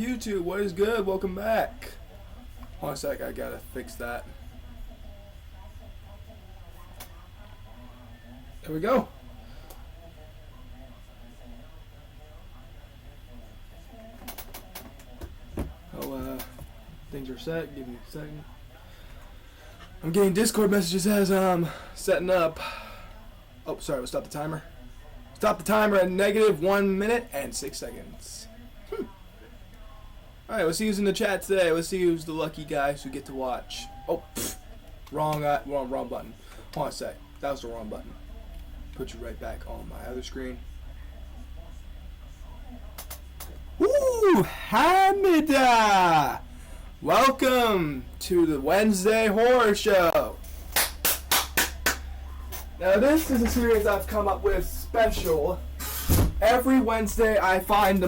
YouTube, what is good? Welcome back. Hold on a sec, I gotta fix that. There we go. Oh, things are set. Give me a second. I'm getting Discord messages as I'm setting up. Oh, sorry, we'll stop the timer. Stop the timer at -1 minute and 6 seconds. Alright, let's see who's in the chat today. Let's see who's the lucky guys who get to watch. Oh, wrong button. Hold on a sec. That was the wrong button. Put you right back on my other screen. Woo! Hamida! Welcome to the Wednesday Horror Show. Now this is a series I've come up with special. Every Wednesday I find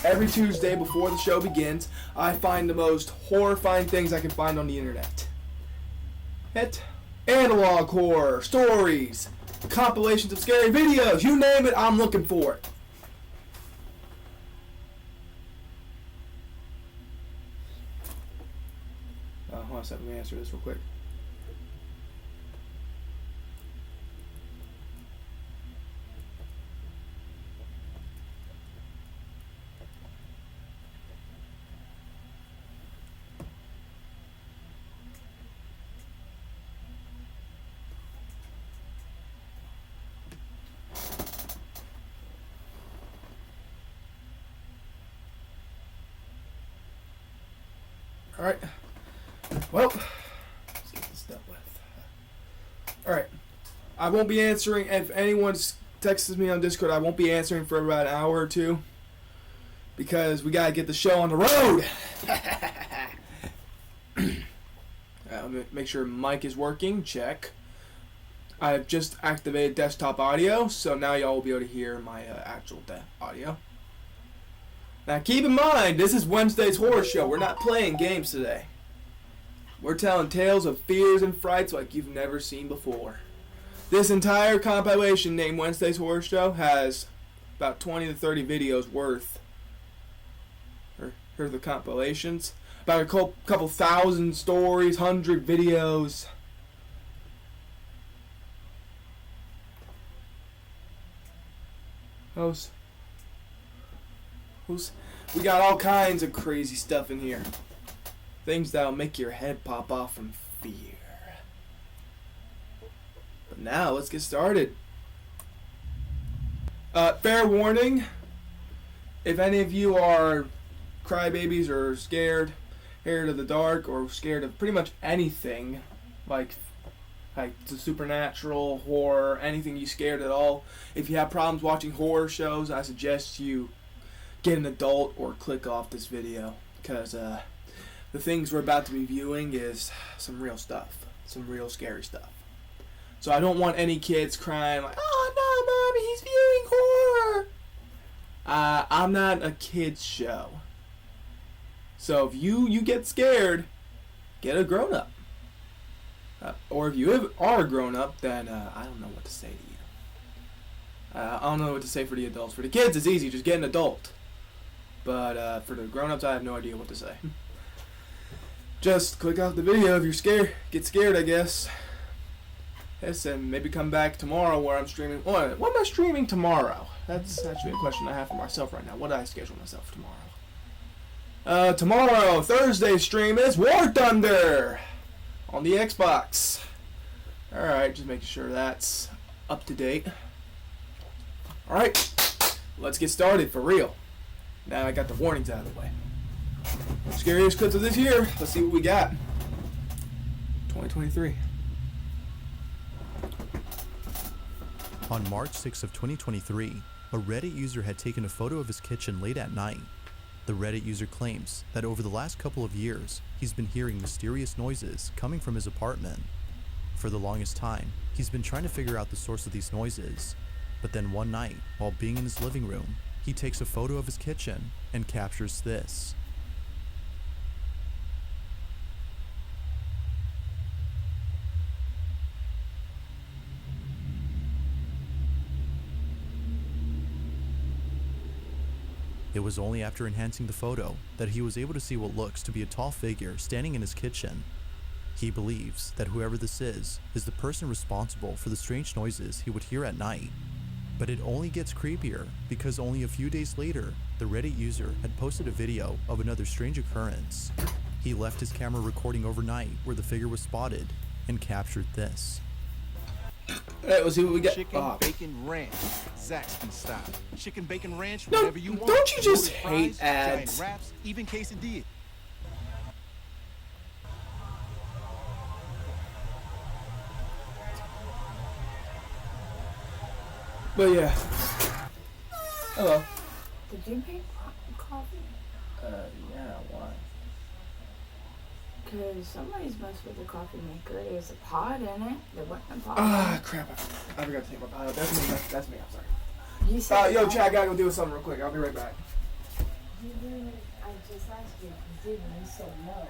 every Tuesday before the show begins, I find the most horrifying things I can find on the internet. Analog horror, stories, compilations of scary videos, you name it, I'm looking for it. Hold on a second, let me answer this real quick. Alright, well, let's get this dealt with. Alright, I won't be answering, if anyone texts me on Discord, I won't be answering for about an hour or two, because we gotta get the show on the road! Let me make sure mic is working, check. I've just activated desktop audio, so now y'all will be able to hear my actual audio. Now keep in mind, this is Wednesday's horror show. We're not playing games today. We're telling tales of fears and frights like you've never seen before. This entire compilation named Wednesday's Horror Show has about 20 to 30 videos worth. Here's the compilations. About a couple thousand stories, 100 videos. We got all kinds of crazy stuff in here. Things that'll make your head pop off from fear. But now, let's get started. Fair warning, if any of you are crybabies or scared of the dark or scared of pretty much anything, like the supernatural, horror, anything you scared at all, if you have problems watching horror shows, I suggest you get an adult or click off this video, because the things we're about to be viewing is some real stuff, some real scary stuff. So I don't want any kids crying like, "Oh no, mommy, he's viewing horror." I'm not a kids show, so if you get scared, get a grown up. Or if you are a grown up, then I don't know what to say to you. I don't know what to say for the adults. For the kids, it's easy, just get an adult. But for the grown-ups, I have no idea what to say. Just click off the video if you're scared. Get scared, I guess. Yes, and maybe come back tomorrow where I'm streaming. What am I streaming tomorrow? That's actually a question I have for myself right now. What do I schedule myself tomorrow? Tomorrow, Thursday stream is War Thunder on the Xbox. Alright, just making sure that's up to date. Alright, let's get started for real. Now I got the warnings out of the way. Scariest clips of this year. Let's see what we got. 2023. On March 6th of 2023, a Reddit user had taken a photo of his kitchen late at night. The Reddit user claims that over the last couple of years, he's been hearing mysterious noises coming from his apartment. For the longest time, he's been trying to figure out the source of these noises. But then one night, while being in his living room, he takes a photo of his kitchen and captures this. It was only after enhancing the photo that he was able to see what looks to be a tall figure standing in his kitchen. He believes that whoever this is the person responsible for the strange noises he would hear at night. But it only gets creepier because only a few days later, the Reddit user had posted a video of another strange occurrence. He left his camera recording overnight where the figure was spotted and captured this. Alright, we'll see what we get. Chicken bacon ranch, Zaxby style. Chicken bacon ranch, No, whatever you want. don't you just Loaded hate fries, ads? giant wraps, even quesadilla. But yeah. Hello. Did you make coffee? Yeah, why? Because somebody's messed with the coffee maker. There's a pod in it. There wasn't a pod. Ah, crap. I forgot to take my pot out. That's me. I'm sorry. You said Yo, Chad, I gotta go do something real quick. I'll be right back. You didn't. I just asked you if you did, and you said no.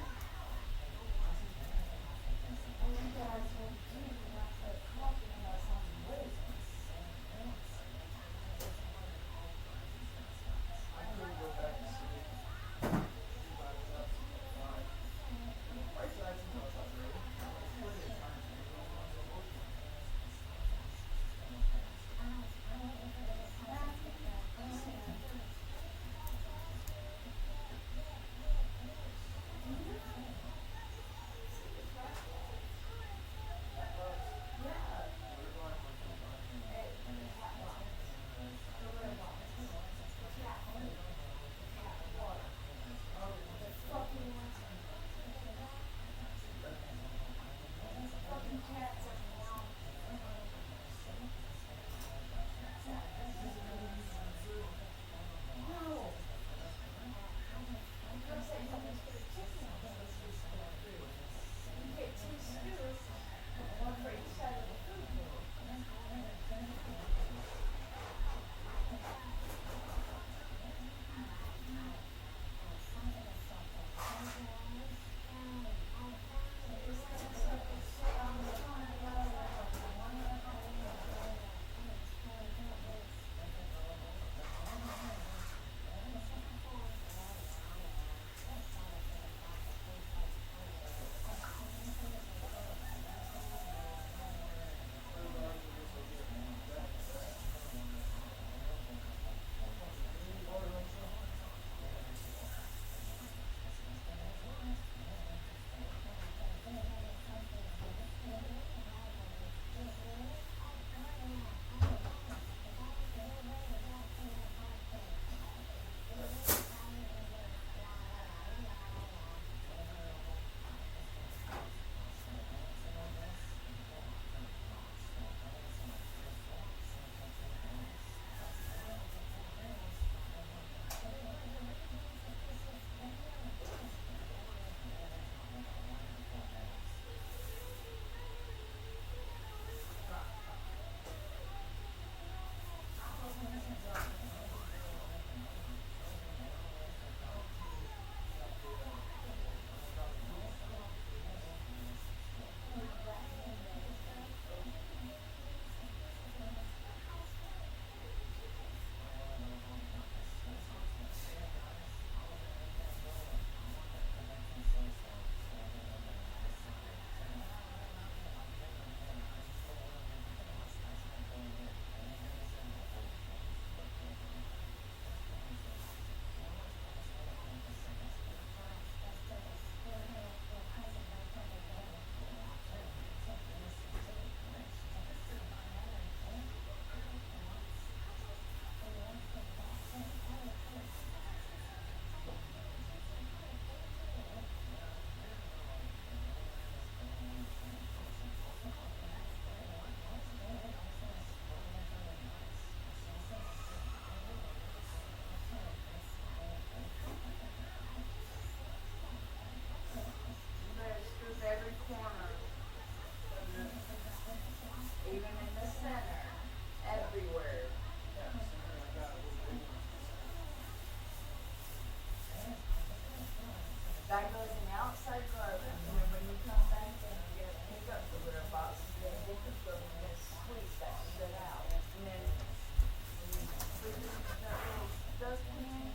That goes in the outside garbage, and then when you come back in and get pick up the litter box, then get the food and get sweets that shit out. And then when you put it in that little dustpan,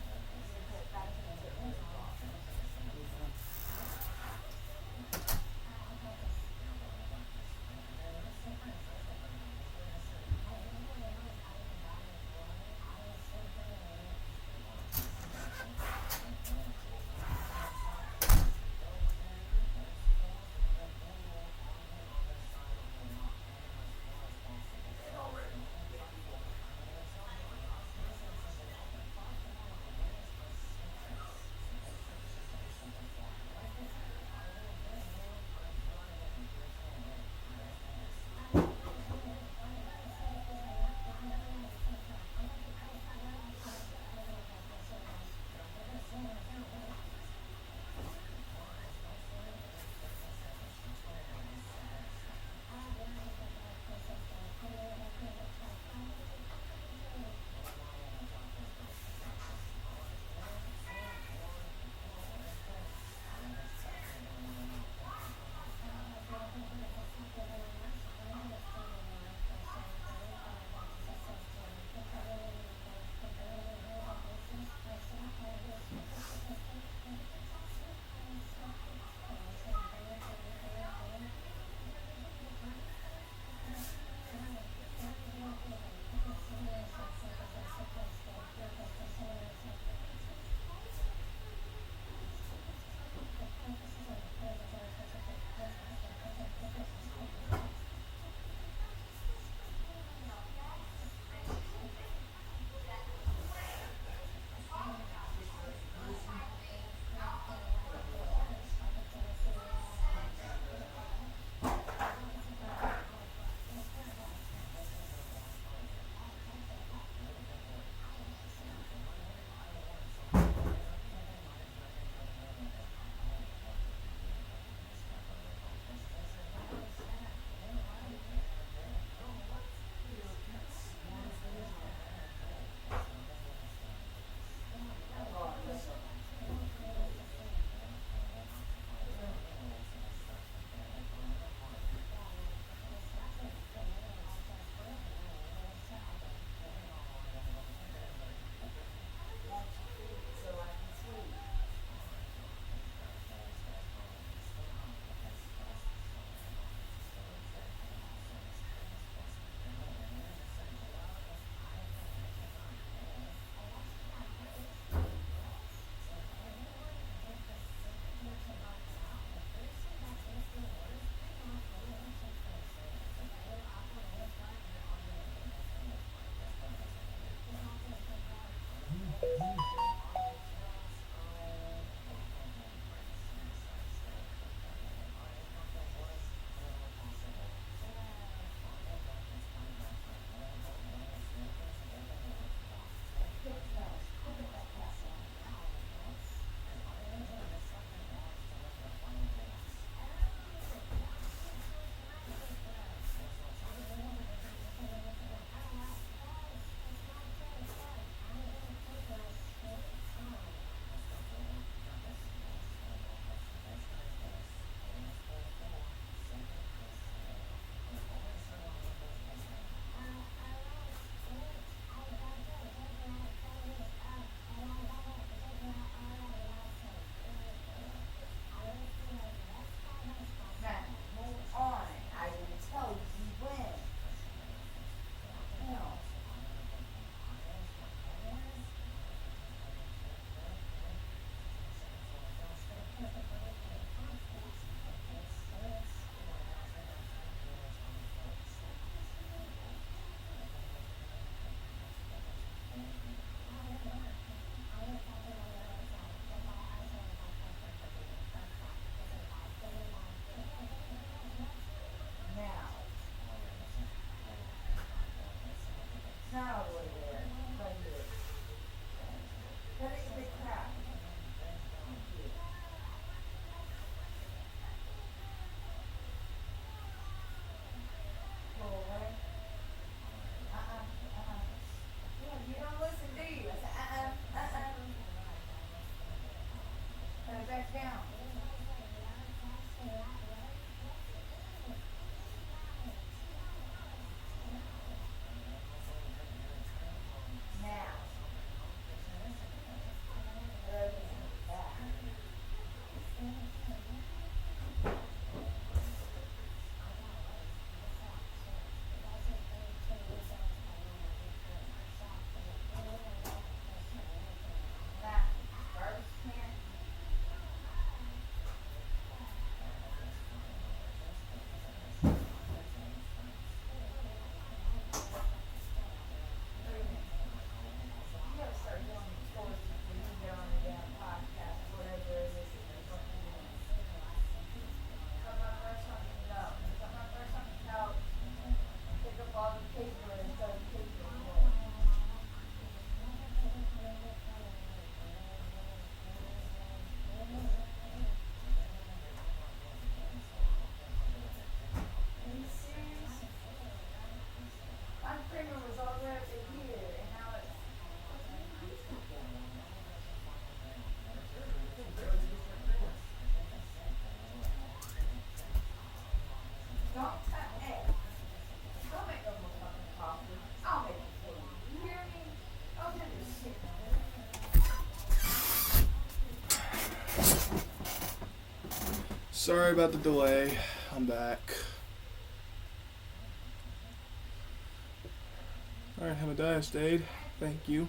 Now, move on. I will tell you when. Now, now. It's not all the way there. Right here. That is the crap. Go away. Yeah, you don't listen, do you? I said, Put it back down. Now. Back. Back. Garbage can. You gotta start doing these chores before you get on the damn podcast, whatever it is that you're fucking doing. Cut my brush on the no. Cut my brush on the couch. Pick up all the paper and start taping it. Are you serious? My printer was all the way up to here, and now it's. Don't don't make no more fucking coffee. I'll make it for you. You hear me? Don't do this shit. Sorry about the delay. I'm back. Alright, Hamadiah stayed. Thank you.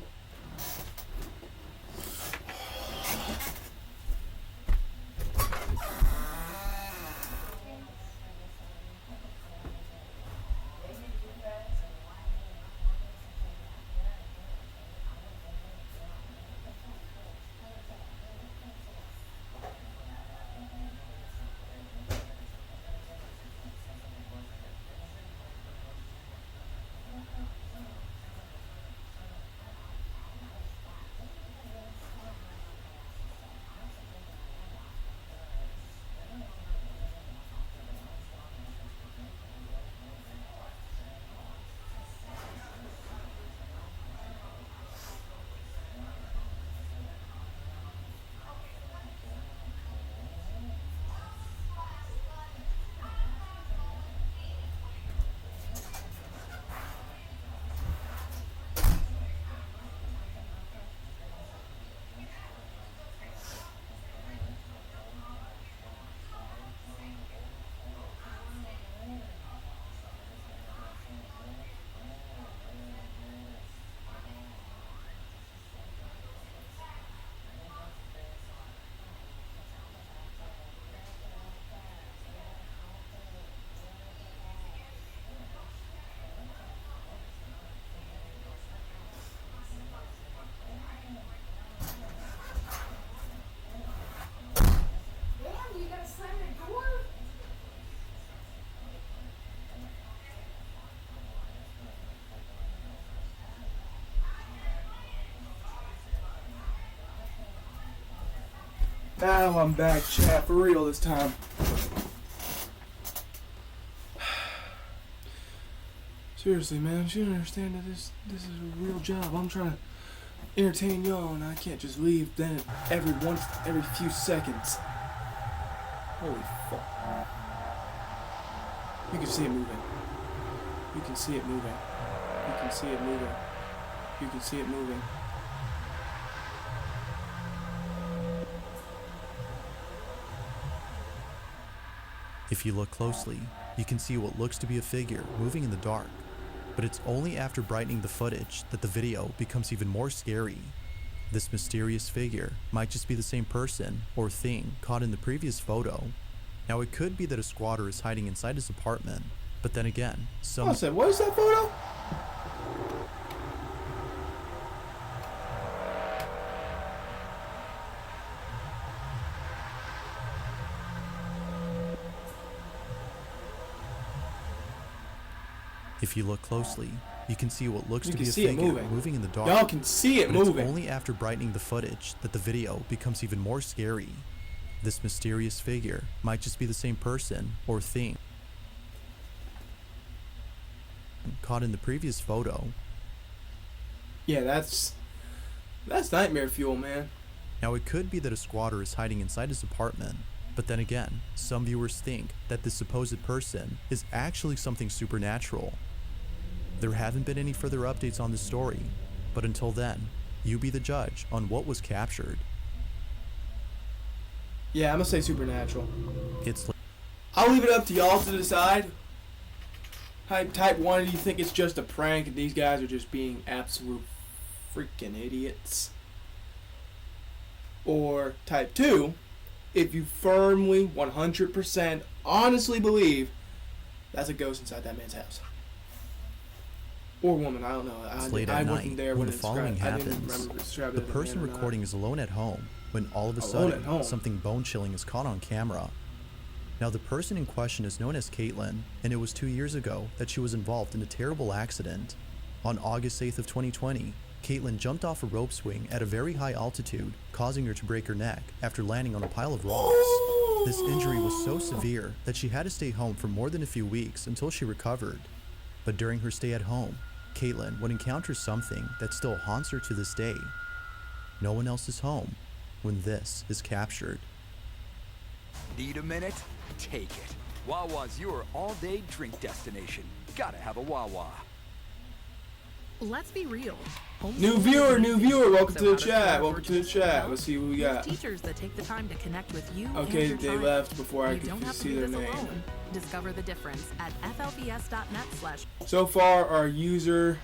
Now I'm back, chat, for real this time. Seriously, man, you don't understand that this is a real job. I'm trying to entertain y'all, and I can't just leave then every few seconds. Holy fuck. You can see it moving. You can see it moving. You can see it moving. You can see it moving. If you look closely, you can see what looks to be a figure moving in the dark, but it's only after brightening the footage that the video becomes even more scary. This mysterious figure might just be the same person or thing caught in the previous photo. Now it could be that a squatter is hiding inside his apartment, but then again, I said, what is that photo? If you look closely, you can see what looks You to can be a see it figure moving. moving in the dark. Y'all can see it But it's moving. only after brightening the footage that the video becomes even more scary. This mysterious figure might just be the same person or thing caught in the previous photo. Yeah, that's nightmare fuel, man. Now it could be that a squatter is hiding inside his apartment, but then again, some viewers think that this supposed person is actually something supernatural. There haven't been any further updates on this story, but until then, you be the judge on what was captured. Yeah, I'm gonna say supernatural. It's I'll leave it up to y'all to decide. Type 1, do you think it's just a prank and these guys are just being absolute freaking idiots? Or type 2, if you firmly, 100%, honestly believe that's a ghost inside that man's house. Or woman, I don't know. late I at wasn't night there when when the it following described- I didn't happens. remember if it described The it as a person man or not. recording is alone at home when all of a Alone at sudden home. something bone-chilling is caught on camera. Now the person in question is known as Caitlin, and it was 2 years ago that she was involved in a terrible accident. On August 8th of 2020, Caitlin jumped off a rope swing at a very high altitude, causing her to break her neck after landing on a pile of rocks. This injury was so severe that she had to stay home for more than a few weeks until she recovered. But during her stay at home, Caitlin would encounter something that still haunts her to this day. No one else is home when this is captured. Need a minute? Take it. Wawa's your all-day drink destination. Gotta have a Wawa. Let's be real. New viewer, welcome to the chat. Welcome to the chat. Let's see what we got. Teachers that take the time to connect with you Okay, and your they child. left before I You don't could have to see do their this name. alone. Discover the difference at flps.net/. So far, our user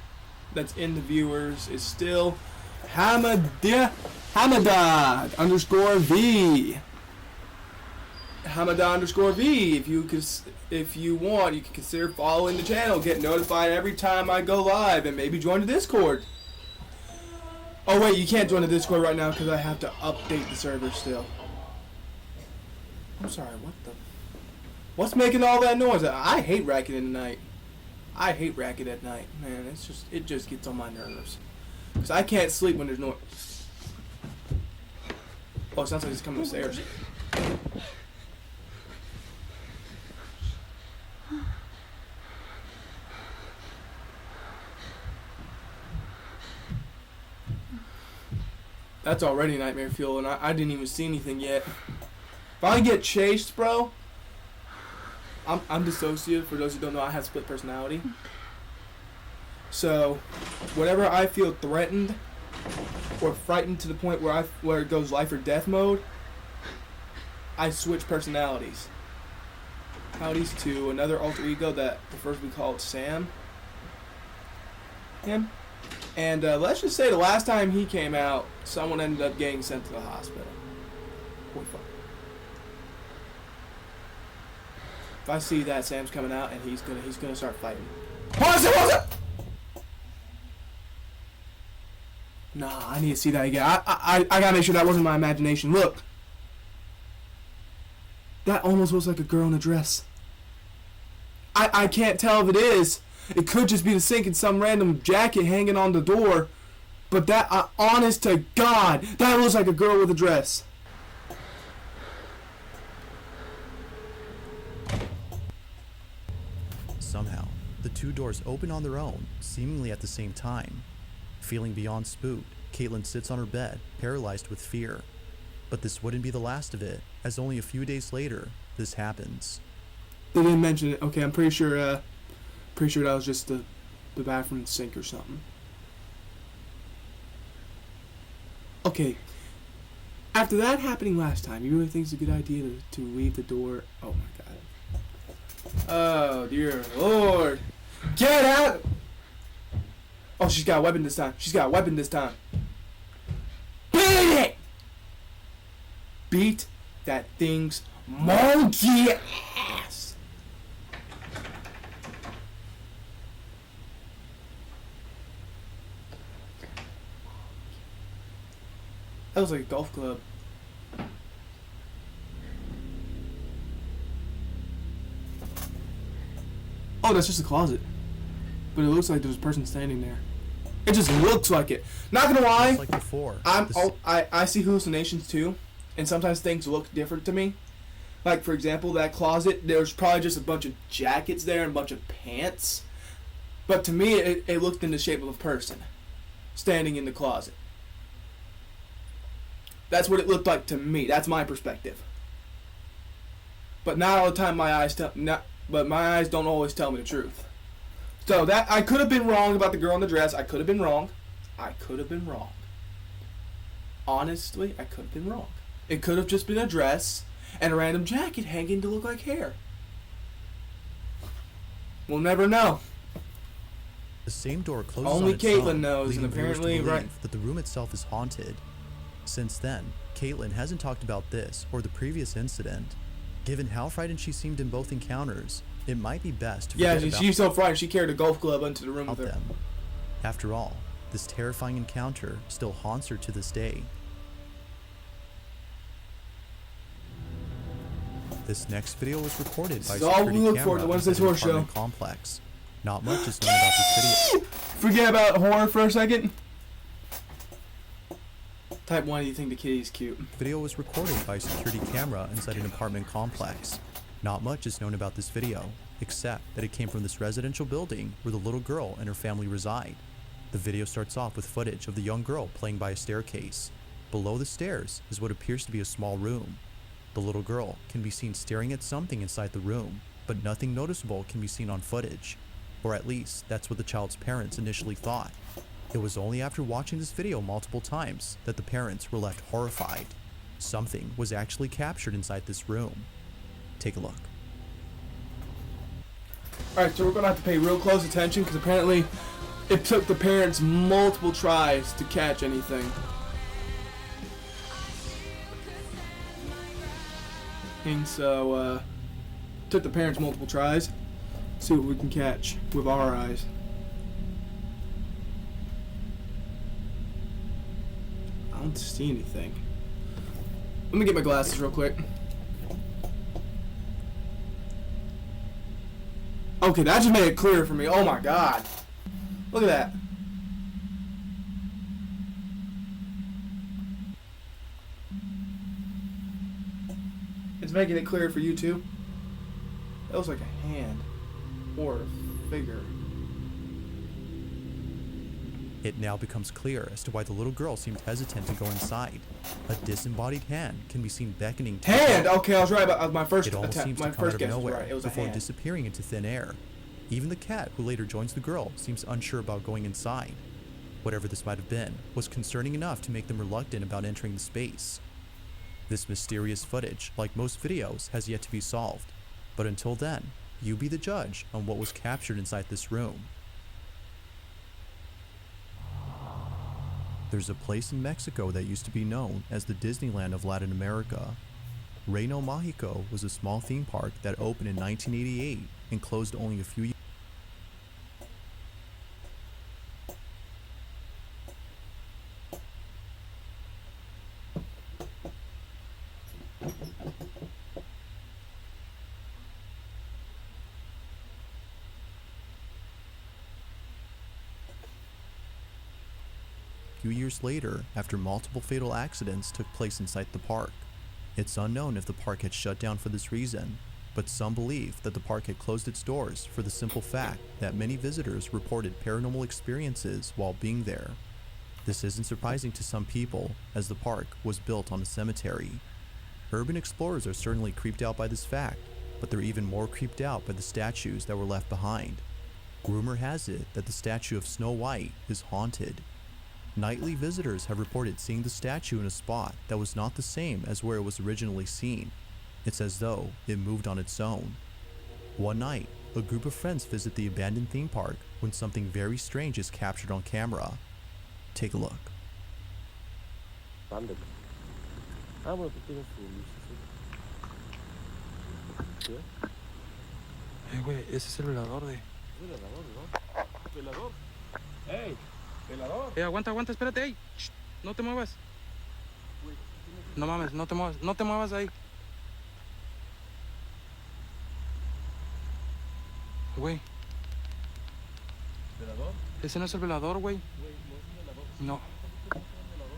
that's in the viewers is still Hamadad _V. Hamadad _V. If you want, you can consider following the channel, get notified every time I go live, and maybe join the Discord. Oh wait, you can't join the Discord right now because I have to update the server still. I'm sorry, what's making all that noise? I hate racket at night. I hate racket at night, man. It just gets on my nerves. Cause I can't sleep when there's noise. Oh, it sounds like he's coming upstairs. That's already nightmare fuel, and I didn't even see anything yet. If I get chased, bro, I'm dissociative. For those who don't know, I have split personality. So, whenever I feel threatened or frightened to the point where it goes life or death mode, I switch personalities. To another alter ego that prefers to be called Sam. Him. And let's just say the last time he came out, someone ended up getting sent to the hospital. Holy fuck. If I see that Sam's coming out and he's gonna start fighting. Pause it! Nah, I need to see that again. I gotta make sure that wasn't my imagination. Look. That almost looks like a girl in a dress. I can't tell if it is. It could just be the sink in some random jacket hanging on the door. But that, honest to God, that looks like a girl with a dress. Somehow, the two doors open on their own, seemingly at the same time. Feeling beyond spooked, Caitlin sits on her bed, paralyzed with fear. But this wouldn't be the last of it, as only a few days later, this happens. They didn't mention it. Okay, I'm pretty sure that was just the bathroom sink or something. Okay. After that happening last time, you really think it's a good idea to leave the door? Oh my god. Oh dear Lord. Get out! Oh, she's got a weapon this time. Beat it! Beat that thing's monkey ass! That was like a golf club. Oh, that's just a closet. But it looks like there's a person standing there. It just looks like it. Not gonna lie, Just like before, I see hallucinations too, and sometimes things look different to me. Like, for example, that closet, there's probably just a bunch of jackets there and a bunch of pants. But to me, it looked in the shape of a person standing in the closet. That's what it looked like to me. That's my perspective. But not all the time my eyes don't always tell me the truth. So that I could have been wrong about the girl in the dress. I could have been wrong. Honestly, I could have been wrong. It could have just been a dress and a random jacket hanging to look like hair. We'll never know. The same door closes Only on its Caitlin own, knows, leading and viewers to apparently, believe right. that the room itself is haunted. Since then, Caitlin hasn't talked about this or the previous incident. Given how frightened she seemed in both encounters, it might be best to forget about she's so frightened she carried a golf club into the room with her. them. After all, this terrifying encounter still haunts her to this day. This next video was recorded by This is all we security look for camera at the Wednesday inside an Horror Show. apartment complex. Not much is known about this video. Forget about horror for a second. Type 1, do you think the kitty's cute? Video was recorded by a security camera inside an apartment complex. Not much is known about this video, except that it came from this residential building where the little girl and her family reside. The video starts off with footage of the young girl playing by a staircase. Below the stairs is what appears to be a small room. The little girl can be seen staring at something inside the room, but nothing noticeable can be seen on footage. Or at least, that's what the child's parents initially thought. It was only after watching this video multiple times that the parents were left horrified. Something was actually captured inside this room. Take a look. Alright, so we're going to have to pay real close attention because apparently it took the parents multiple tries to catch anything. And so, took the parents multiple tries. See what we can catch with our eyes. I don't see anything. Let me get my glasses real quick. Okay, that just made it clear for me. Oh my god. Look at that. It's making it clear for you too. That looks like a hand or a figure. It now becomes clear as to why the little girl seemed hesitant to go inside. A disembodied hand can be seen beckoning to Hand! her. Okay, I was right about my first It almost attempt. seems My to come out first of guess was nowhere right. It was a before hand. disappearing into thin air. Even the cat who later joins the girl seems unsure about going inside. Whatever this might have been was concerning enough to make them reluctant about entering the space. This mysterious footage, like most videos, has yet to be solved. But until then, you be the judge on what was captured inside this room. There's a place in Mexico that used to be known as the Disneyland of Latin America. Reino Mágico was a small theme park that opened in 1988 and closed only a few years. Few years later, after multiple fatal accidents took place inside the park. It's unknown if the park had shut down for this reason, but but some believe that the park had closed its doors for the simple fact that many visitors reported paranormal experiences while being there. This isn't surprising to some people, as the park was built on a cemetery. Urban explorers are certainly creeped out by this fact, but they're even more creeped out by the statues that were left behind. Rumor has it that the statue of Snow White is haunted. Nightly visitors have reported seeing the statue in a spot that was not the same as where it was originally seen. It's as though it moved on its own. One night, a group of friends visit the abandoned theme park when something very strange is captured on camera. Take a look. 아무래도 뛰는 수 있을 Güey, ese es el velador de. ¿Velador? ¡Ey! ¡Velador! Aguanta, espérate, ey. Shh, no te muevas. No mames, no te muevas ahí. Güey. ¿Velador? Ese no es el velador, güey. No.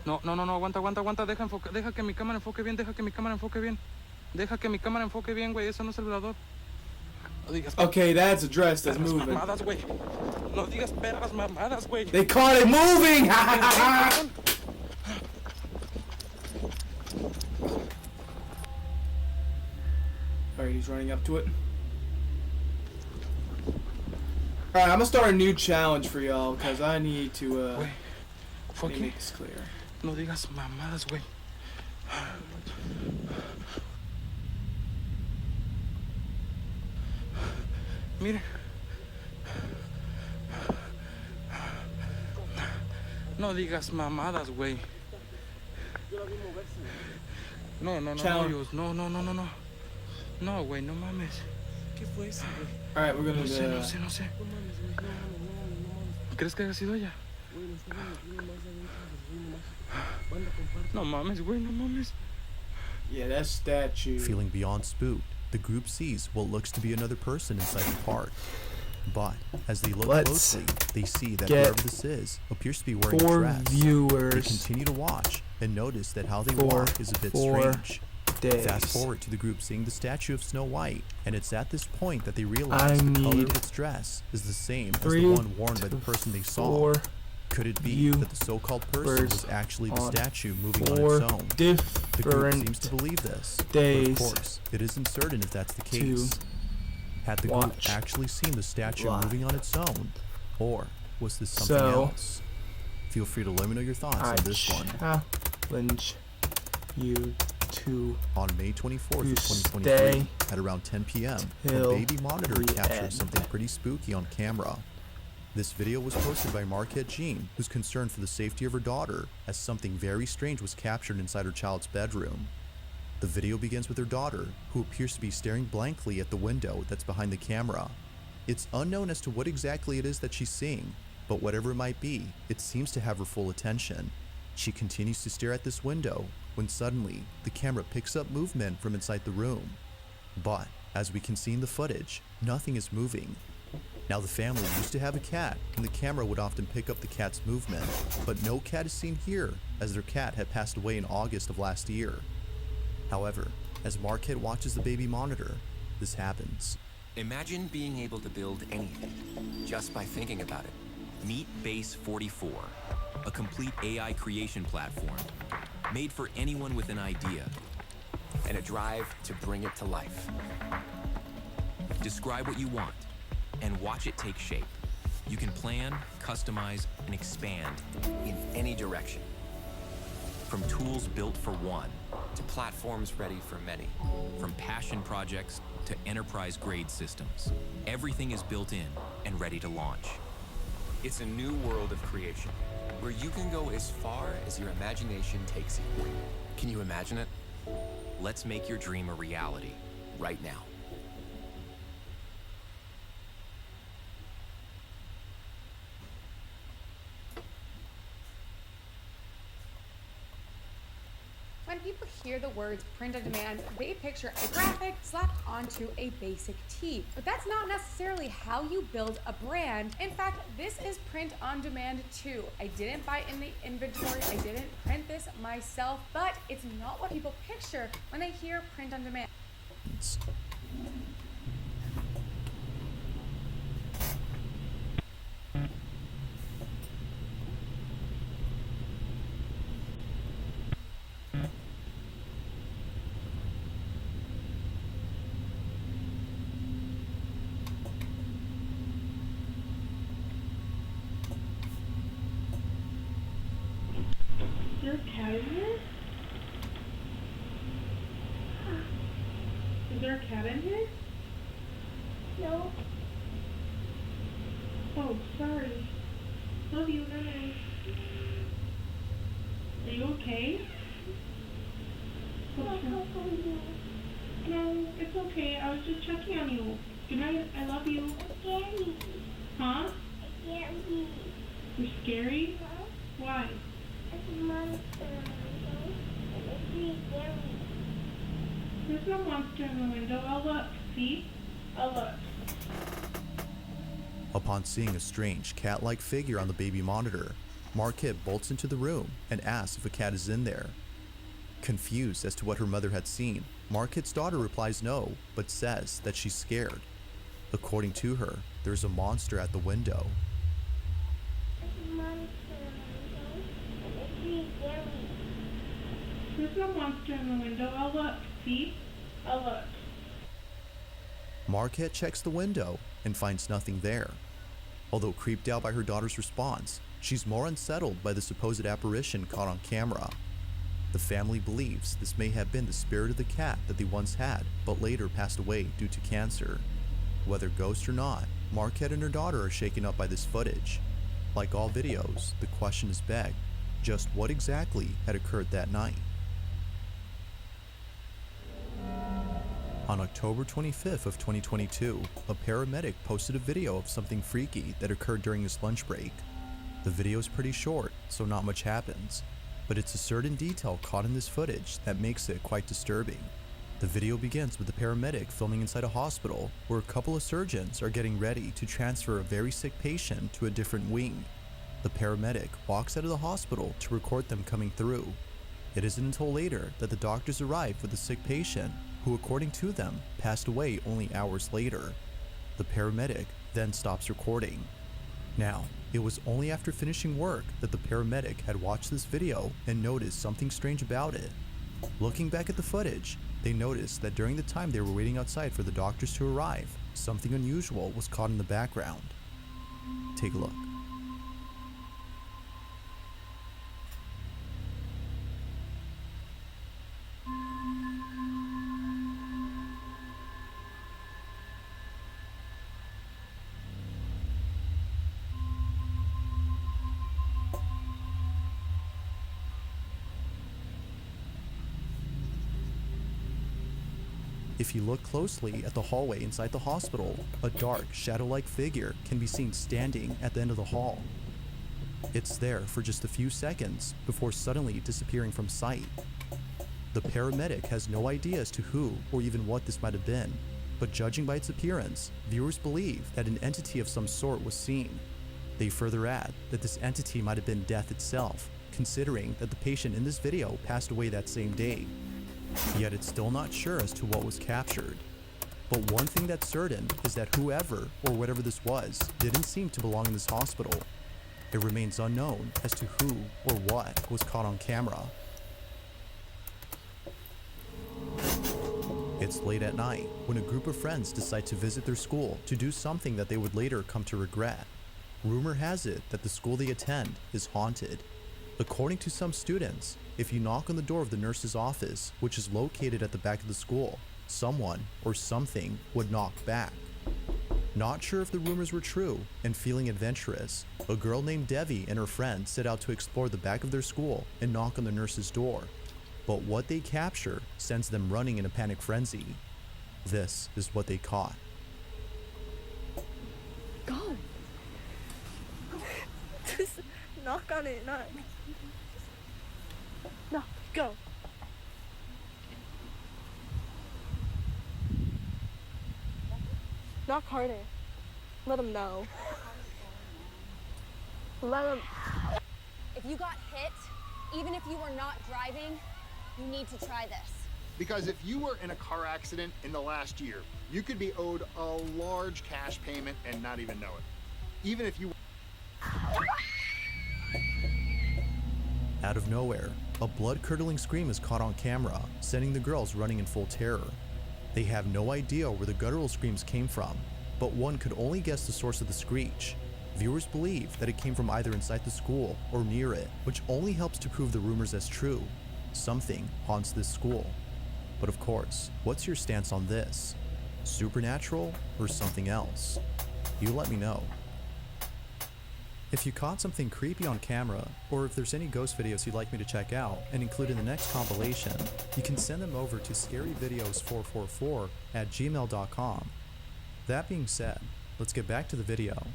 No, aguanta. Deja que mi cámara enfoque bien, Deja que mi cámara enfoque bien, güey. Eso no es el velador. No digas Okay, that's addressed as perras moving. mamadas, güey. No digas perras mamadas, güey. They caught it moving! Alright, he's running up to it. Alright, I'm gonna start a new challenge for y'all, because I need to, Güey. let me Fucking. make this clear. No digas mamadas, güey. Mire. No digas mamadas, güey. No, Challenge. Dios. No. No, güey, no mames. ¿Qué fue eso, güey? Alright, we're gonna No sé. No mames, güey, no mames. ¿Crees que haya sido ella? Güey, nos estamos metiendo más adentro, nomás. Banda, comparte. No mames, güey, no mames. Yeah, that statue. Feeling beyond spooked, the group sees what looks to be another person inside the park. But as they look Let's closely, they see that get whoever this is appears to be wearing a 4 dress. They viewers continue to watch and notice that how they for walk is a bit 4 strange. days. Fast forward to the group seeing the statue of Snow White, and it's at this point that they realize I the color need of its dress is the same as 3 the one worn by the to person they saw. 4 Could it be viewers that the so-called person was actually the on statue moving on 4 its own? The group different seems to believe this, but of days course, it isn't certain if that's the to case. Had the group watch actually seen the statue live. moving on its own, or was this something So, else? Feel free to let me know your thoughts I on this one. challenge you to On May 24th You of 2023, stay at around 10 p.m., a till baby monitor the captured end. something pretty spooky on camera. This video was posted by Marquette Jean, who's concerned for the safety of her daughter, as something very strange was captured inside her child's bedroom. The video begins with her daughter, who appears to be staring blankly at the window that's behind the camera. It's unknown as to what exactly it is that she's seeing, but whatever it might be, it seems to have her full attention. She continues to stare at this window, when suddenly, the camera picks up movement from inside the room. But, as we can see in the footage, nothing is moving. Now, the family used to have a cat, and the camera would often pick up the cat's movement, but no cat is seen here, as their cat had passed away in August of last year. However, as Marquette watches the baby monitor, this happens. Imagine being able to build anything just by thinking about it. Meet Base 44, a complete AI creation platform made for anyone with an idea and a drive to bring it to life. Describe what you want and watch it take shape. You can plan, customize, and expand in any direction. From tools built for one to platforms ready for many. From passion projects to enterprise-grade systems. Everything is built in and ready to launch. It's a new world of creation, where you can go as far as your imagination takes you. Can you imagine it? Let's make your dream a reality, right now. When people hear the words print on demand, they picture a graphic slapped onto a basic tee. But that's not necessarily how you build a brand. In fact, this is print on demand too. I didn't buy in the inventory, I didn't print this myself, but it's not what people picture when they hear print on demand. there a cat in here? No. Oh, sorry. Love you, night. Are you okay? What's wrong? No, it's okay. I was just checking on you. Good night. I love you. Scary. Huh? Scary. You're scary? Huh? Why? It's a monster. And it's really scary. There's no monster in the window. I'll look. See? I'll look. Upon seeing a strange cat-like figure on the baby monitor, Marquette bolts into the room and asks if a cat is in there. Confused as to what her mother had seen, Marquette's daughter replies no, but says that she's scared. According to her, there's a monster at the window. It's a monster in the window. And it's really scary. There's no monster in the window. I'll look. See? I'll look. Marquette checks the window and finds nothing there. Although creeped out by her daughter's response, she's more unsettled by the supposed apparition caught on camera. The family believes this may have been the spirit of the cat that they once had, but later passed away due to cancer. Whether ghost or not, Marquette and her daughter are shaken up by this footage. Like all videos, the question is begged, just what exactly had occurred that night? On October 25th of 2022, a paramedic posted a video of something freaky that occurred during his lunch break. The video is pretty short, so not much happens, but it's a certain detail caught in this footage that makes it quite disturbing. The video begins with the paramedic filming inside a hospital where a couple of surgeons are getting ready to transfer a very sick patient to a different wing. The paramedic walks out of the hospital to record them coming through. It isn't until later that the doctors arrive with the sick patient, who according to them passed away only hours later. The paramedic then stops recording. Now, it was only after finishing work that the paramedic had watched this video and noticed something strange about it. Looking back at the footage, they noticed that during the time they were waiting outside for the doctors to arrive, something unusual was caught in the background. Take a look. If you look closely at the hallway inside the hospital, a dark, shadow-like figure can be seen standing at the end of the hall. It's there for just a few seconds before suddenly disappearing from sight. The paramedic has no idea as to who or even what this might have been, but judging by its appearance, viewers believe that an entity of some sort was seen. They further add that this entity might have been death itself, considering that the patient in this video passed away that same day. Yet it's still not sure as to what was captured. But one thing that's certain is that whoever or whatever this was didn't seem to belong in this hospital. It remains unknown as to who or what was caught on camera. It's late at night when a group of friends decide to visit their school to do something that they would later come to regret. Rumor has it that the school they attend is haunted. According to some students, if you knock on the door of the nurse's office, which is located at the back of the school, someone or something would knock back. Not sure if the rumors were true, and feeling adventurous, a girl named Devi and her friend set out to explore the back of their school and knock on the nurse's door. But what they capture sends them running in a panic frenzy. This is what they caught. Go. Just knock on it, not. No, go. Knock harder. Let them know. Let them. If you got hit, even if you were not driving, you need to try this. Because if you were in a car accident in the last year, you could be owed a large cash payment and not even know it. Even if you... Out of nowhere, a blood-curdling scream is caught on camera, sending the girls running in full terror. They have no idea where the guttural screams came from, but one could only guess the source of the screech. Viewers believe that it came from either inside the school or near it, which only helps to prove the rumors as true. Something haunts this school. But of course, what's your stance on this? Supernatural or something else? You let me know. If you caught something creepy on camera, or if there's any ghost videos you'd like me to check out and include in the next compilation, you can send them over to scaryvideos444@gmail.com. That being said, let's get back to the video.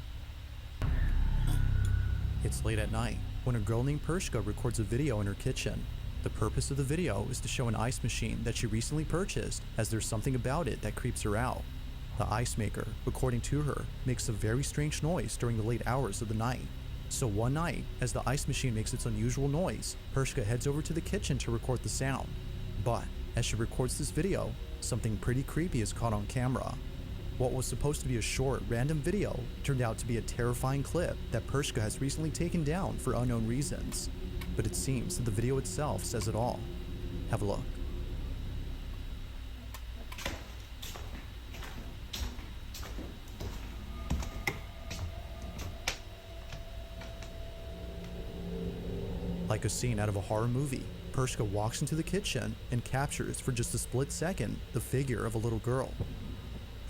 It's late at night when a girl named Pershka records a video in her kitchen. The purpose of the video is to show an ice machine that she recently purchased, as there's something about it that creeps her out. The ice maker, according to her, makes a very strange noise during the late hours of the night. So one night, as the ice machine makes its unusual noise, Pershka heads over to the kitchen to record the sound. But as she records this video, something pretty creepy is caught on camera. What was supposed to be a short, random video turned out to be a terrifying clip that Pershka has recently taken down for unknown reasons. But it seems that the video itself says it all. Have a look. Like a scene out of a horror movie, Pershka walks into the kitchen and captures for just a split second the figure of a little girl.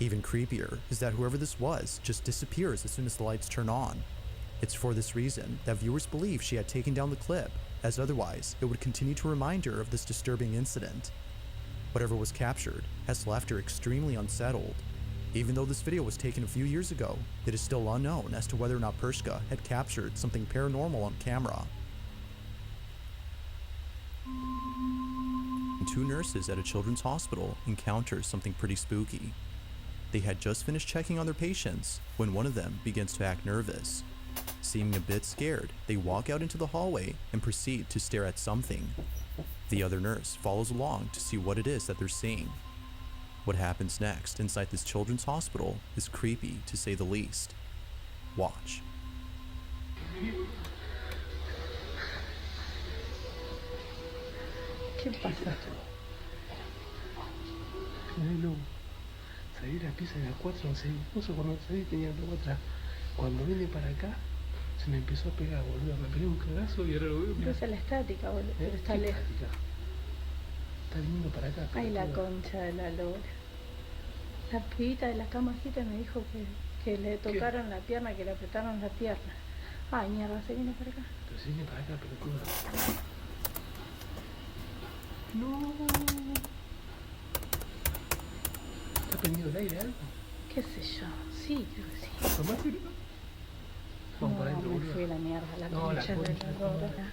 Even creepier is that whoever this was just disappears as soon as the lights turn on. It's for this reason that viewers believe she had taken down the clip, as otherwise it would continue to remind her of this disturbing incident. Whatever was captured has left her extremely unsettled. Even though this video was taken a few years ago, it is still unknown as to whether or not Pershka had captured something paranormal on camera. Two nurses at a children's hospital encounter something pretty spooky. They had just finished checking on their patients when one of them begins to act nervous. Seeming a bit scared, they walk out into the hallway and proceed to stare at something. The other nurse follows along to see what it is that they're seeing. What happens next inside this children's hospital is creepy to say the least. Watch. ¿Qué pasa? No, salí la pieza de las 4, no sé, incluso cuando salí tenía algo atrás. Cuando vine para acá, se me empezó a pegar, boludo. Me pegué un cagazo y ahora lo veo. Esa es la estática, boludo. Pero está ¿Qué lejos. estática? Está viniendo para acá. Ay, la pelotuda. concha de la lora. La pibita de la cama agita me dijo que le tocaron la pierna, que le apretaron la pierna. Ay, mierda, se viene para acá. Pero se viene para acá, pelotuda. No. ¿Está prendido el aire algo? ¿Qué sé yo? Sí, creo que sí. ¿Tomátelo? Vamos para adentro, me boludo. fui a la mierda, la No, la concha de concha la de lora. la-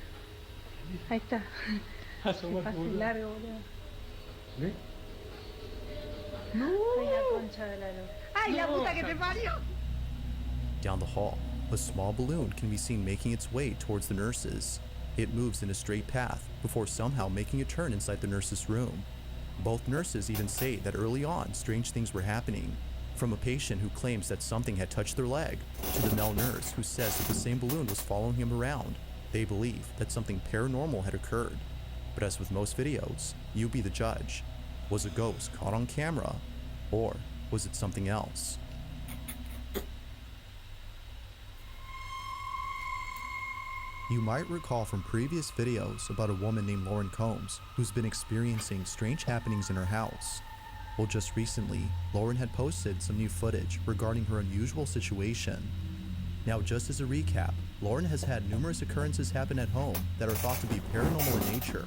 Ahí está. Que Asomate, pase boludo. largo, boludo. ¿Ves? No. Ay, la concha de la lora. Ay, la puta que te parió. Down the hall, a small balloon can be seen making its way towards the nurses. It moves in a straight path before somehow making a turn inside the nurse's room. Both nurses even say that early on strange things were happening, from a patient who claims that something had touched their leg to the male nurse who says that the same balloon was following him around. They believe that something paranormal had occurred. But as with most videos, you be the judge. Was a ghost caught on camera, or was it something else? You might recall from previous videos about a woman named Lauren Combs who's been experiencing strange happenings in her house. Well, just recently, Lauren had posted some new footage regarding her unusual situation. Now, just as a recap, Lauren has had numerous occurrences happen at home that are thought to be paranormal in nature.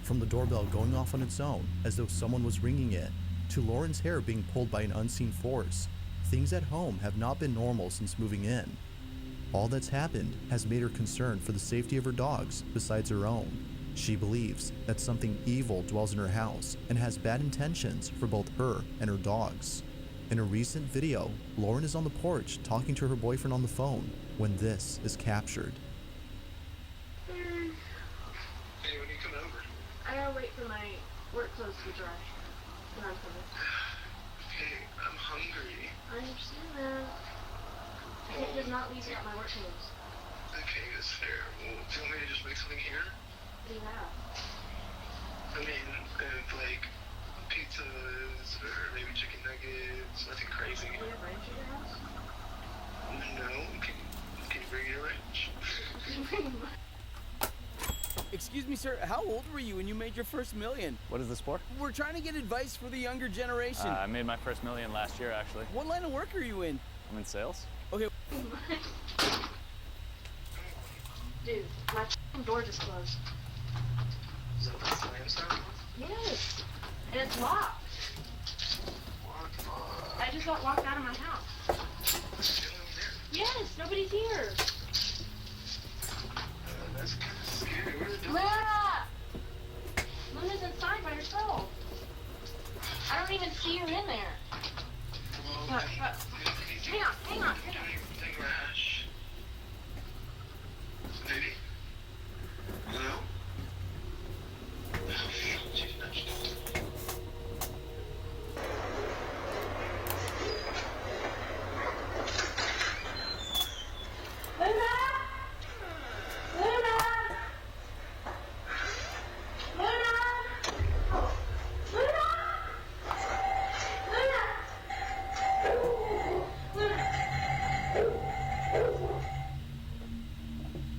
From the doorbell going off on its own, as though someone was ringing it, to Lauren's hair being pulled by an unseen force, things at home have not been normal since moving in. All that's happened has made her concerned for the safety of her dogs besides her own. She believes that something evil dwells in her house and has bad intentions for both her and her dogs. In a recent video, Lauren is on the porch talking to her boyfriend on the phone when this is captured. Hey, when you come over? I gotta wait for my work clothes to dry. Then I'm coming. Okay, I'm hungry. I understand that. I can't just not leave without my work clothes. Okay, that's fair. Well, do you want me to just make something here? What do you have? I mean, like pizzas or maybe chicken nuggets, nothing crazy. Do you have ranch at your house? No, can you bring your ranch? It's Excuse me, sir. How old were you when you made your first million? What is this for? We're trying to get advice for the younger generation. I made my first million last year, actually. What line of work are you in? I'm in sales. Okay. Dude, my door just closed. Is that the slam sound? Yes. And it's locked. I just got locked out of my house. Yes, nobody's here. That's kind of scary. Where's the door? Luna! Luna's inside by herself. I don't even see her in there. Hang on, hang on. Rash. Lady? Hello? Oh, she's not. Luna! Luna! Luna!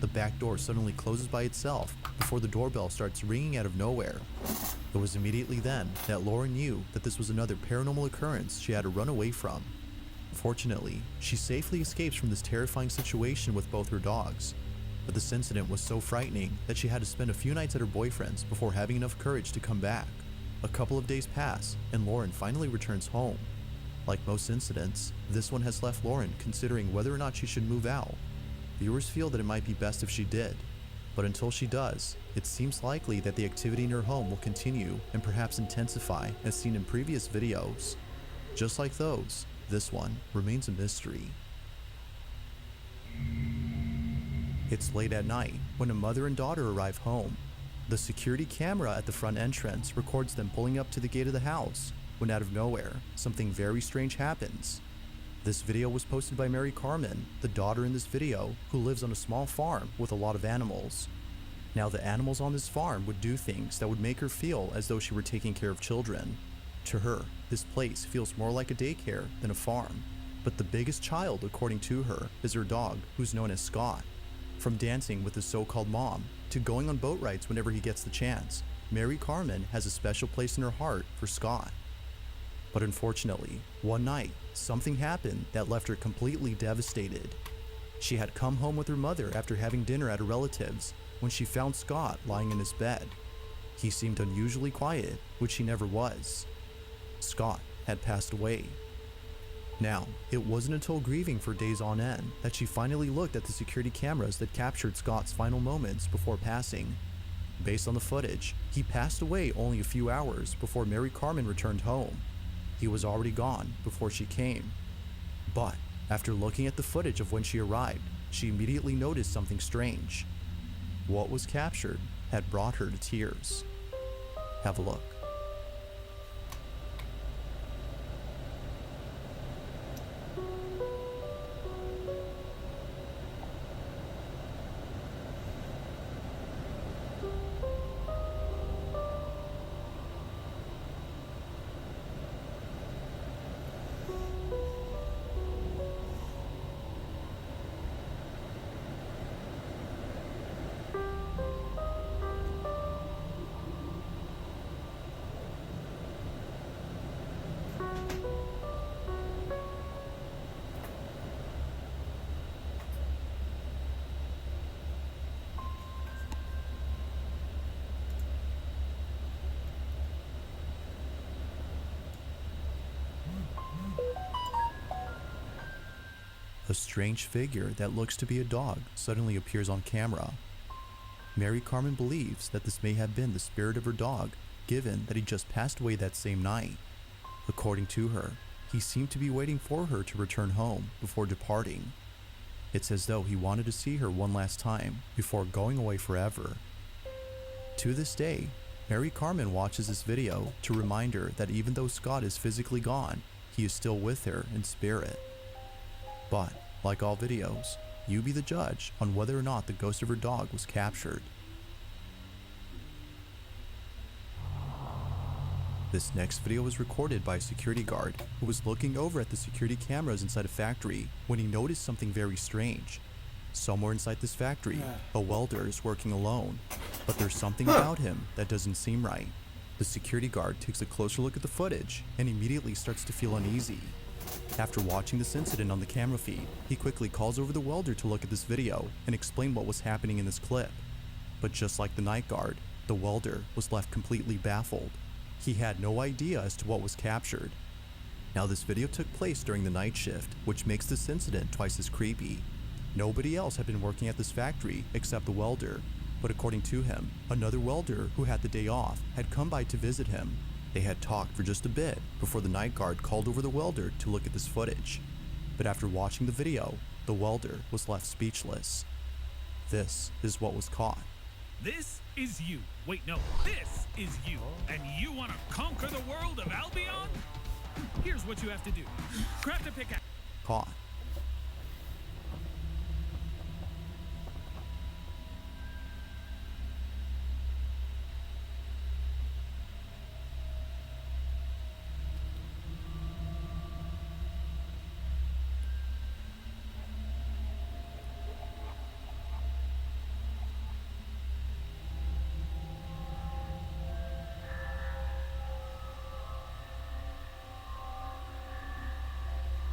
The back door suddenly closes by itself before the doorbell starts ringing out of nowhere. It was immediately then that Lauren knew that this was another paranormal occurrence she had to run away from. Fortunately, she safely escapes from this terrifying situation with both her dogs. But this incident was so frightening that she had to spend a few nights at her boyfriend's before having enough courage to come back. A couple of days pass, and Lauren finally returns home. Like most incidents, this one has left Lauren considering whether or not she should move out. Viewers feel that it might be best if she did, but until she does, it seems likely that the activity in her home will continue and perhaps intensify as seen in previous videos. Just like those, this one remains a mystery. It's late at night when a mother and daughter arrive home. The security camera at the front entrance records them pulling up to the gate of the house when out of nowhere, something very strange happens. This video was posted by Mary Carmen, the daughter in this video, who lives on a small farm with a lot of animals. Now the animals on this farm would do things that would make her feel as though she were taking care of children. To her, this place feels more like a daycare than a farm. But the biggest child, according to her, is her dog, who's known as Scott. From dancing with his so-called mom, to going on boat rides whenever he gets the chance, Mary Carmen has a special place in her heart for Scott. But unfortunately, one night, something happened that left her completely devastated. She had come home with her mother after having dinner at a relative's when she found Scott lying in his bed. He seemed unusually quiet, which he never was. Scott had passed away. Now, it wasn't until grieving for days on end that she finally looked at the security cameras that captured Scott's final moments before passing. Based on the footage, he passed away only a few hours before Mary Carmen returned home. He was already gone before she came. But after looking at the footage of when she arrived, she immediately noticed something strange. What was captured had brought her to tears. Have a look. A strange figure that looks to be a dog suddenly appears on camera. Mary Carmen believes that this may have been the spirit of her dog, given that he just passed away that same night. According to her, he seemed to be waiting for her to return home before departing. It's as though he wanted to see her one last time before going away forever. To this day, Mary Carmen watches this video to remind her that even though Scott is physically gone, he is still with her in spirit. But, like all videos, you be the judge on whether or not the ghost of her dog was captured. This next video was recorded by a security guard who was looking over at the security cameras inside a factory when he noticed something very strange. Somewhere inside this factory, a welder is working alone, but there's something about him that doesn't seem right. The security guard takes a closer look at the footage and immediately starts to feel uneasy. After watching this incident on the camera feed, he quickly calls over the welder to look at this video and explain what was happening in this clip. But just like the night guard, the welder was left completely baffled. He had no idea as to what was captured. Now this video took place during the night shift, which makes this incident twice as creepy. Nobody else had been working at this factory except the welder, but according to him, another welder who had the day off had come by to visit him. They had talked for just a bit before the night guard called over the welder to look at this footage. But after watching the video, the welder was left speechless. This is what was caught. This is you. Wait, no, this is you. And you want to conquer the world of Albion? Here's what you have to do. Craft a pickaxe. Caught.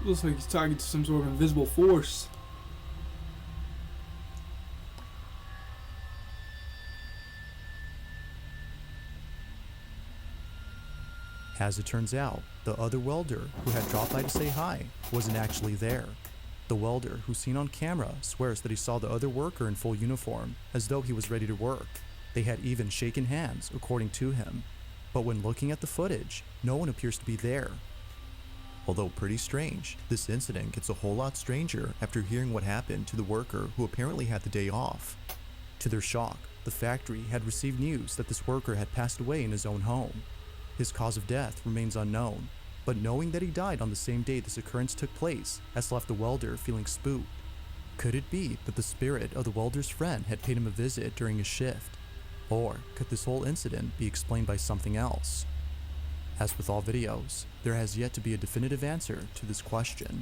Looks like he's talking to some sort of invisible force. As it turns out, the other welder who had dropped by to say hi wasn't actually there. The welder, who's seen on camera, swears that he saw the other worker in full uniform, as though he was ready to work. They had even shaken hands, according to him. But when looking at the footage, no one appears to be there. Although pretty strange, this incident gets a whole lot stranger after hearing what happened to the worker who apparently had the day off. To their shock, the factory had received news that this worker had passed away in his own home. His cause of death remains unknown, but knowing that he died on the same day this occurrence took place has left the welder feeling spooked. Could it be that the spirit of the welder's friend had paid him a visit during his shift? Or could this whole incident be explained by something else? As with all videos, there has yet to be a definitive answer to this question.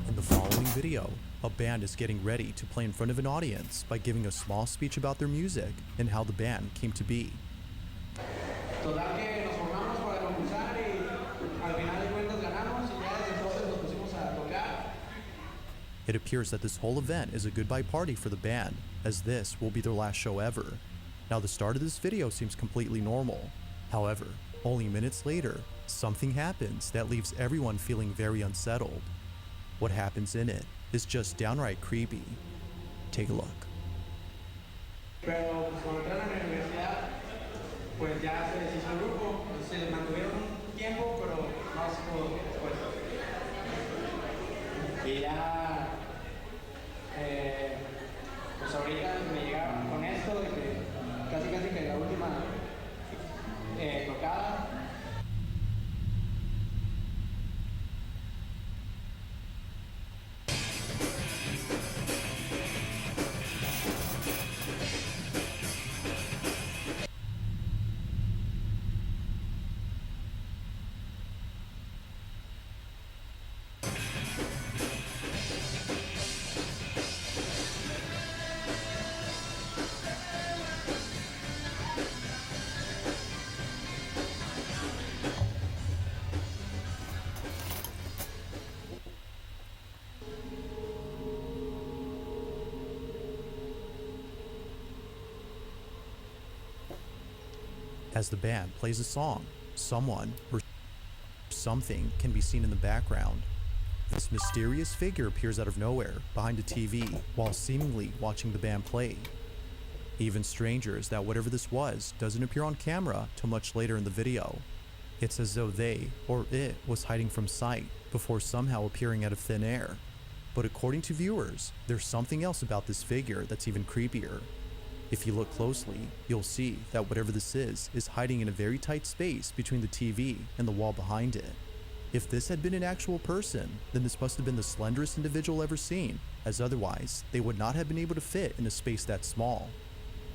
In the following video, a band is getting ready to play in front of an audience by giving a small speech about their music and how the band came to be. It appears that this whole event is a goodbye party for the band, as this will be their last show ever. Now the start of this video seems completely normal. However, only minutes later, something happens that leaves everyone feeling very unsettled. What happens in it is just downright creepy. Take a look. Pero pues cuando entraron a la universidad, pues ya se deshizo el grupo, se mantuvieron un tiempo, pero no se pudo después. Y ya, pues ahorita me llegaron con esto de que casi que la última tocada. As the band plays a song, someone or something can be seen in the background. This mysterious figure appears out of nowhere behind a TV while seemingly watching the band play. Even stranger is that whatever this was doesn't appear on camera till much later in the video. It's as though they or it was hiding from sight before somehow appearing out of thin air. But according to viewers, there's something else about this figure that's even creepier. If you look closely, you'll see that whatever this is hiding in a very tight space between the TV and the wall behind it. If this had been an actual person, then this must have been the slenderest individual ever seen, as otherwise they would not have been able to fit in a space that small.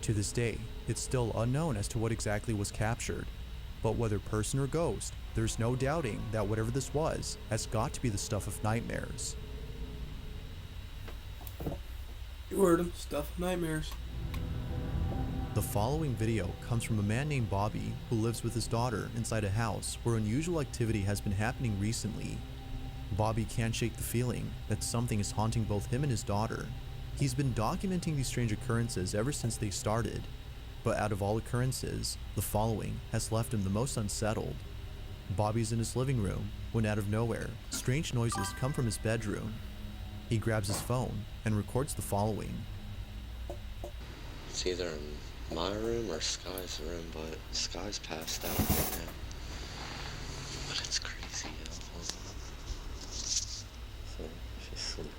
To this day, it's still unknown as to what exactly was captured, But whether person or ghost, there's no doubting that whatever this was has got to be the stuff of nightmares. You heard him. Stuff of nightmares. The following video comes from a man named Bobby who lives with his daughter inside a house where unusual activity has been happening recently. Bobby can't shake the feeling that something is haunting both him and his daughter. He's been documenting these strange occurrences ever since they started, but out of all occurrences, the following has left him the most unsettled. Bobby's in his living room when out of nowhere, strange noises come from his bedroom. He grabs his phone and records the following. It's either in my room or Sky's room, but Sky's passed out right now. But it's crazy, yo. Hold on. So, she's sleeping.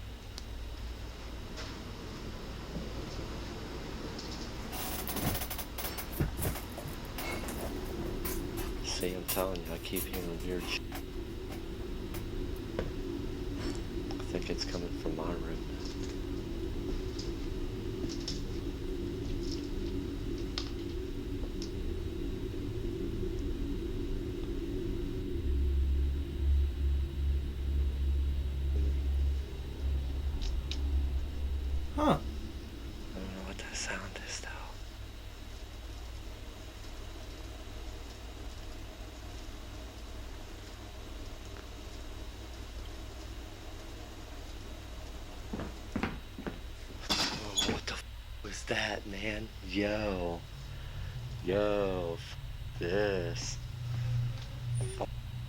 See, I'm telling you, I keep hearing weird shit. I think it's coming from my room. Huh. I don't know what that sound is, though. Oh, what the was that, man? Yo. Yo. This.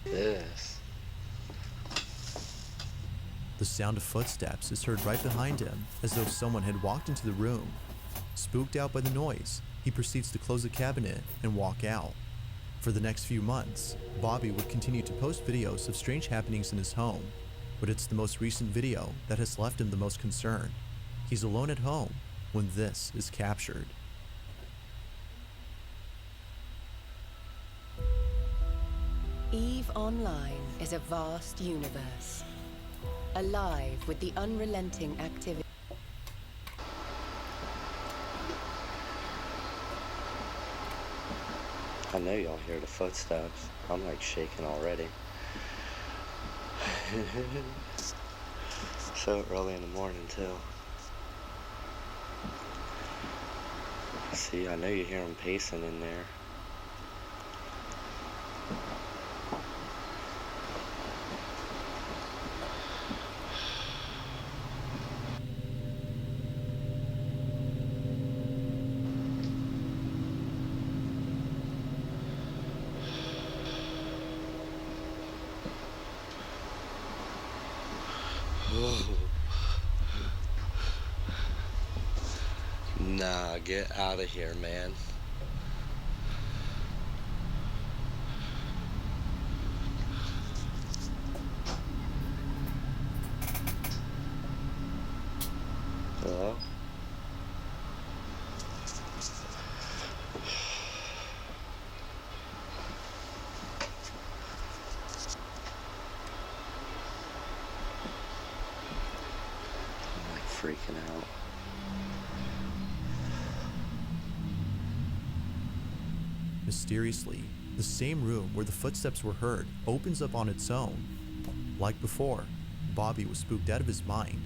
This. The sound of footsteps is heard right behind him, as though someone had walked into the room. Spooked out by the noise, he proceeds to close the cabinet and walk out. For the next few months, Bobby would continue to post videos of strange happenings in his home, but it's the most recent video that has left him the most concerned. He's alone at home when this is captured. EVE Online is a vast universe, alive with the unrelenting activity. I know y'all hear the footsteps. I'm like shaking already. So early in the morning too. See, I know you hear them pacing in there. Nah, get out of here, man. Hello? I'm like freaking out. Mysteriously, the same room where the footsteps were heard opens up on its own. Like before, Bobby was spooked out of his mind,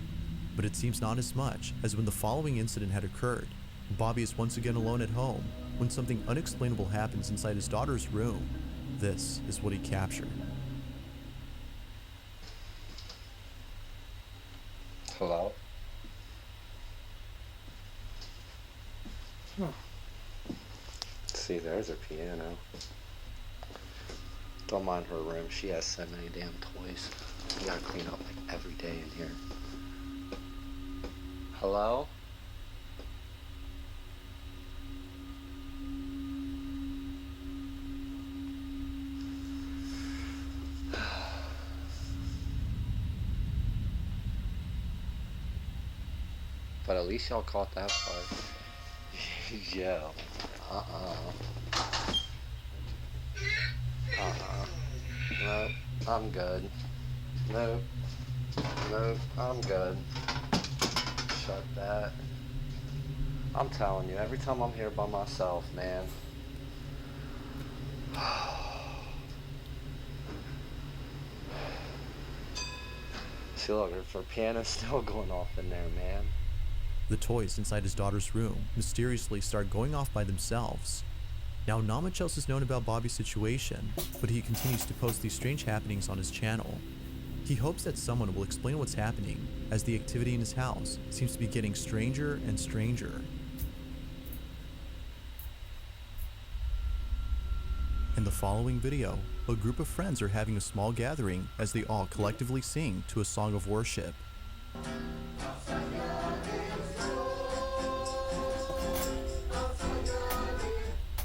but it seems not as much as when the following incident had occurred. Bobby is once again alone at home when something unexplainable happens inside his daughter's room. This is what he captured. Hello? Huh. See, there's her piano. Don't mind her room. She has so many damn toys. You gotta clean up like every day in here. Hello? But at least y'all caught that part. Yo. No, I'm good. No, I'm good. Shut that. I'm telling you, every time I'm here by myself, man. See, look, her piano's still going off in there, man. The toys inside his daughter's room mysteriously start going off by themselves. Now, not much else is known about Bobby's situation, but he continues to post these strange happenings on his channel. He hopes that someone will explain what's happening, as the activity in his house seems to be getting stranger and stranger. In the following video, a group of friends are having a small gathering as they all collectively sing to a song of worship.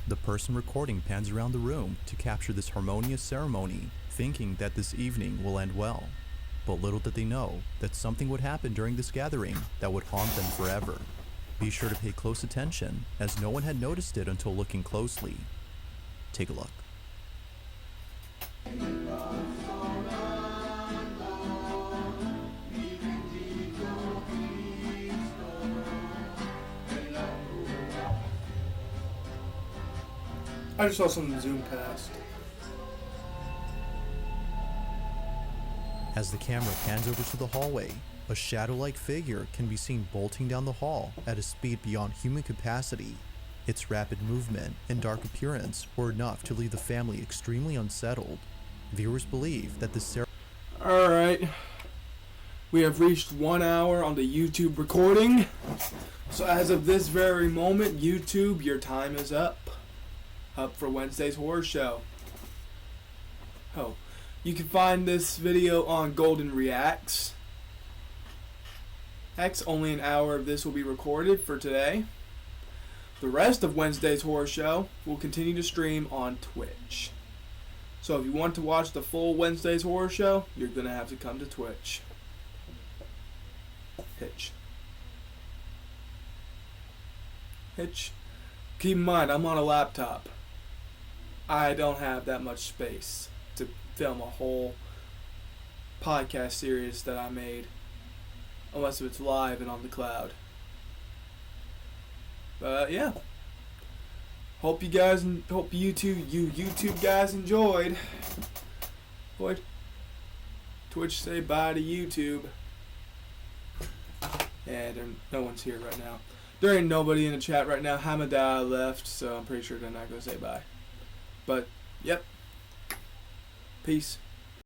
The person recording pans around the room to capture this harmonious ceremony, thinking that this evening will end well. But little did they know that something would happen during this gathering that would haunt them forever. Be sure to pay close attention, as no one had noticed it until looking closely. Take a look. I just saw something zoom past. As the camera pans over to the hallway, a shadow-like figure can be seen bolting down the hall at a speed beyond human capacity. Its rapid movement and dark appearance were enough to leave the family extremely unsettled. Viewers believe that the Alright. We have reached 1 hour on the YouTube recording. So as of this very moment, YouTube, your time is up. Up for Wednesday's horror show. Oh, you can find this video on Golden Reacts. Only an hour of this will be recorded for today. The rest of Wednesday's horror show will continue to stream on Twitch. So if you want to watch the full Wednesday's horror show, you're going to have to come to Twitch. Hitch. Keep in mind, I'm on a laptop. I don't have that much space to film a whole podcast series that I made, unless it's live and on the cloud. But yeah, hope you YouTube guys enjoyed. What? Twitch, say bye to YouTube. Yeah, no one's here right now. There ain't nobody in the chat right now. Hamadah left, so I'm pretty sure they're not gonna say bye. But, yep. Peace.